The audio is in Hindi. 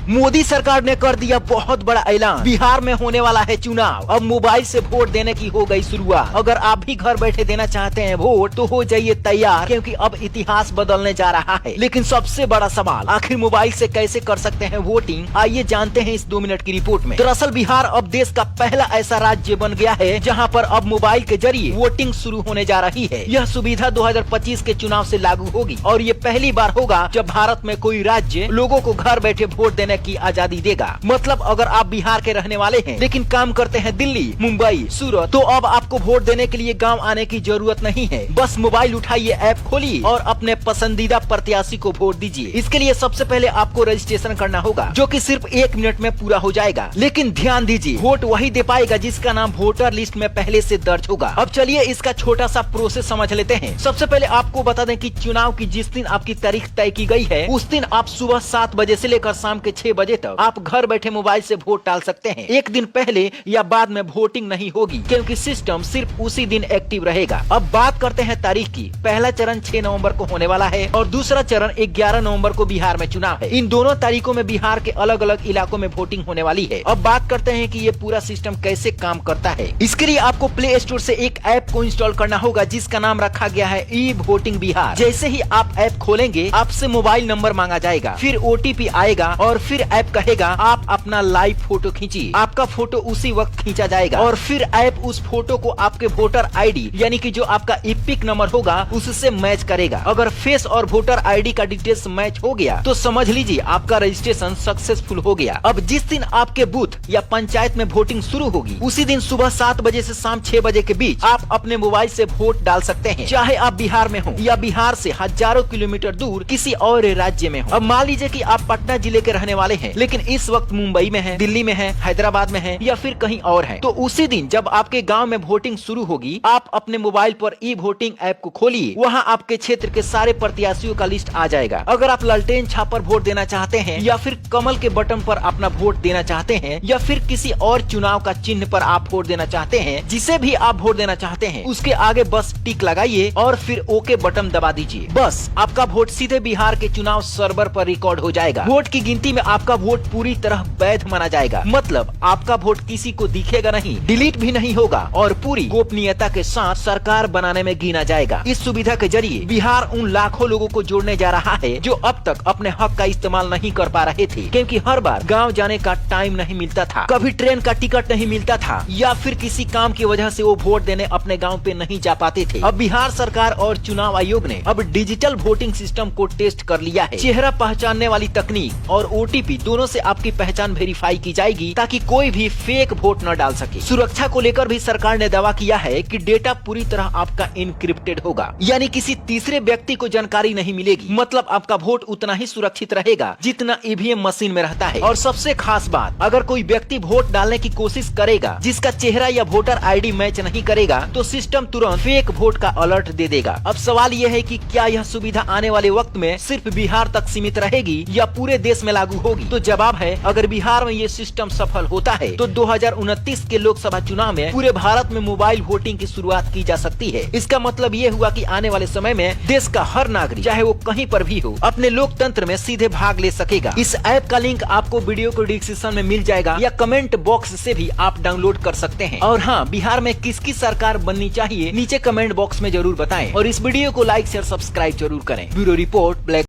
मोदी सरकार ने कर दिया बहुत बड़ा ऐलान, बिहार में होने वाला है चुनाव। अब मोबाइल से वोट देने की हो गई शुरुआत। अगर आप भी घर बैठे देना चाहते हैं वोट तो हो जाइए तैयार, क्योंकि अब इतिहास बदलने जा रहा है। लेकिन सबसे बड़ा सवाल, आखिर मोबाइल से कैसे कर सकते हैं वोटिंग? आइए जानते हैं इस 2 मिनट की रिपोर्ट में। दरअसल बिहार अब देश का पहला ऐसा राज्य बन गया है जहाँ पर अब मोबाइल के जरिए वोटिंग शुरू होने जा रही है। यह सुविधा 2025 के चुनाव से लागू होगी और ये पहली बार होगा जब भारत में कोई राज्य लोगों को घर बैठे वोट देने की आजादी देगा। मतलब अगर आप बिहार के रहने वाले हैं लेकिन काम करते हैं दिल्ली, मुंबई, सूरत, तो अब आपको वोट देने के लिए गांव आने की जरूरत नहीं है। बस मोबाइल उठाइए, ऐप खोलिए और अपने पसंदीदा प्रत्याशी को वोट दीजिए। इसके लिए सबसे पहले आपको रजिस्ट्रेशन करना होगा, जो कि सिर्फ 1 मिनट में पूरा हो जाएगा। लेकिन ध्यान दीजिए, वोट वही दे पाएगा जिसका नाम वोटर लिस्ट में पहले से दर्ज होगा। अब चलिए इसका छोटा सा प्रोसेस समझ लेते हैं। सबसे पहले आपको बता दें कि चुनाव की जिस दिन आपकी तारीख तय की गई है उस दिन आप सुबह 7 बजे से लेकर शाम के 6 बजे तक आप घर बैठे मोबाइल से वोट डाल सकते हैं। एक दिन पहले या बाद में वोटिंग नहीं होगी, क्योंकि सिस्टम सिर्फ उसी दिन एक्टिव रहेगा। अब बात करते हैं तारीख की। पहला चरण 6 नवंबर को होने वाला है और दूसरा चरण 11 नवंबर को बिहार में चुनाव है। इन दोनों तारीखों में बिहार के अलग अलग इलाकों में वोटिंग होने वाली है। अब बात करते हैं कि ये पूरा सिस्टम कैसे काम करता है। इसके लिए आपको प्ले स्टोर से एक ऐप को इंस्टॉल करना होगा जिसका नाम रखा गया है ई वोटिंग बिहार। जैसे ही आप ऐप खोलेंगे आपसे मोबाइल नंबर मांगा जाएगा, फिर OTP आएगा और फिर ऐप कहेगा आप अपना लाइव फोटो खींचिए। आपका फोटो उसी वक्त खींचा जाएगा और फिर ऐप उस फोटो को आपके वोटर ID यानी कि जो आपका इपिक नंबर होगा उससे मैच करेगा। अगर फेस और वोटर ID का डिटेल्स मैच हो गया तो समझ लीजिए आपका रजिस्ट्रेशन सक्सेसफुल हो गया। अब जिस दिन आपके बूथ या पंचायत में वोटिंग शुरू होगी उसी दिन सुबह 7 बजे से शाम 6 बजे के बीच आप अपने मोबाइल से वोट डाल सकते हैं, चाहे आप बिहार में हो या बिहार से हजारों किलोमीटर दूर किसी और राज्य में हो। अब मान लीजिए कि आप पटना जिले के रहने वाले हैं लेकिन इस वक्त मुंबई में है, दिल्ली में है, हैदराबाद में है या फिर कहीं और है, तो उसी दिन जब आपके गांव में वोटिंग शुरू होगी आप अपने मोबाइल पर ई वोटिंग ऐप को खोलिए। वहां आपके क्षेत्र के सारे प्रत्याशियों का लिस्ट आ जाएगा। अगर आप लालटेन छाप पर वोट देना चाहते हैं या फिर कमल के बटन पर अपना वोट देना चाहते हैं या फिर किसी और चुनाव का चिन्ह पर आप वोट देना चाहते हैं, जिसे भी आप वोट देना चाहते हैं उसके आगे बस टिक लगाइए और फिर ओके बटन दबा दीजिए। बस आपका वोट सीधे बिहार के चुनाव सर्वर पर रिकॉर्ड हो जाएगा। वोट की गिनती में आपका वोट पूरी तरह वैध माना जाएगा। मतलब आपका वोट किसी को दिखेगा नहीं, डिलीट भी नहीं होगा और पूरी गोपनीयता के साथ सरकार बनाने में गिना जाएगा। इस सुविधा के जरिए बिहार उन लाखों लोगों को जोड़ने जा रहा है जो अब तक अपने हक का इस्तेमाल नहीं कर पा रहे थे, क्योंकि हर बार गांव जाने का टाइम नहीं मिलता था, कभी ट्रेन का टिकट नहीं मिलता था या फिर किसी काम की वजह से वो वोट देने अपने गाँव पे नहीं जा पाते थे। अब बिहार सरकार और चुनाव आयोग ने अब डिजिटल वोटिंग सिस्टम को टेस्ट कर लिया है। चेहरा पहचानने वाली तकनीक और OTP दोनों से आपकी पहचान वेरीफाई की जाएगी ताकि कोई भी फेक वोट न डाल सके। सुरक्षा को लेकर भी सरकार ने दावा किया है कि डेटा पूरी तरह आपका इनक्रिप्टेड होगा, यानी किसी तीसरे व्यक्ति को जानकारी नहीं मिलेगी। मतलब आपका वोट उतना ही सुरक्षित रहेगा जितना EVM मशीन में रहता है। और सबसे खास बात, अगर कोई व्यक्ति वोट डालने की कोशिश करेगा जिसका चेहरा या वोटर ID मैच नहीं करेगा तो सिस्टम तुरंत फेक वोट का अलर्ट दे देगा। अब सवाल यह है कि क्या यह सुविधा आने वाले वक्त में सिर्फ बिहार तक सीमित रहेगी या पूरे देश में लागू होगी? तो जवाब है, अगर बिहार में ये सिस्टम सफल होता है तो 2029 के लोकसभा चुनाव में पूरे भारत में मोबाइल वोटिंग की शुरुआत की जा सकती है। इसका मतलब ये हुआ कि आने वाले समय में देश का हर नागरिक चाहे वो कहीं पर भी हो अपने लोकतंत्र में सीधे भाग ले सकेगा। इस ऐप का लिंक आपको वीडियो को डिस्क्रिप्शन में मिल जाएगा या कमेंट बॉक्स से भी आप डाउनलोड कर सकते हैं। और हाँ, बिहार में किसकी सरकार बननी चाहिए नीचे कमेंट बॉक्स में जरूर बताएं और इस वीडियो को लाइक शेयर सब्सक्राइब जरूर करें। Bureau report black.